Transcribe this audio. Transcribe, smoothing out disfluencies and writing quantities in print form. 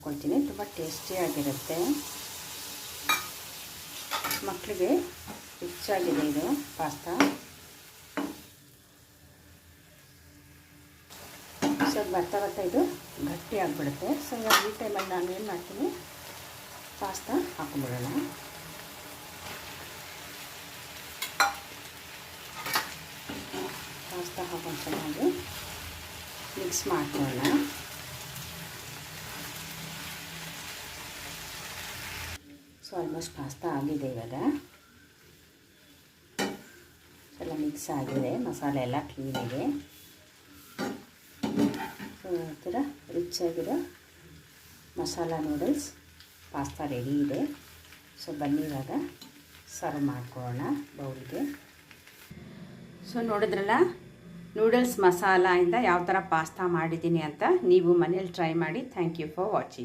ಹಾಕ್ಕೊಳ್ತೀನಿ. ತುಂಬ ಟೇಸ್ಟಿಯಾಗಿರುತ್ತೆ. ಮಕ್ಕಳಿಗೆ ರಿಚ್ ಆಗಿದೆ ಇದು ಪಾಸ್ತಾ. ಸೊ ಬರ್ತಾ ಬರ್ತಾ ಇದು ಗಟ್ಟಿ ಆಗಿಬಿಡುತ್ತೆ. ಸೊ ಇವಾಗ ಈ ಟೈಮಲ್ಲಿ ನಾನು ಏನು ಮಾಡ್ತೀನಿ, ಪಾಸ್ತಾ ಹಾಕೊಂಡ್ಬಿಡೋಣ. ಪಾಸ್ತಾ ಹಾಕೊಂಡು ಚೆನ್ನಾಗಿ ಮಿಕ್ಸ್ ಮಾಡ್ಕೊಳ್ಳೋಣ. ಸೊ ಆಲ್ಮೋಸ್ಟ್ ಪಾಸ್ತಾ ಆಗಿದೆ. ಇವಾಗ ಎಲ್ಲ ಮಿಕ್ಸ್ ಆಗಿದೆ, ಮಸಾಲೆ ಎಲ್ಲ ಕ್ಲೀನಿದೆ. ಸೊ ಈ ಥರ ರಿಚ್ ಆಗಿರೋ ಮಸಾಲ ನೂಡಲ್ಸ್ ಪಾಸ್ತಾ ರೆಡಿ ಇದೆ. ಸೊ ಬನ್ನಿ ಇವಾಗ ಸರ್ವ್ ಮಾಡ್ಕೊಳ್ಳೋಣ ಬೌಲ್ಗೆ. ಸೊ ನೋಡಿದ್ರಲ್ಲ, ನೂಡಲ್ಸ್ ಮಸಾಲೆಯಿಂದ ಯಾವ ಥರ ಪಾಸ್ತಾ ಮಾಡಿದ್ದೀನಿ ಅಂತ. ನೀವು ಮನೇಲಿ ಟ್ರೈ ಮಾಡಿ. Thank you for watching.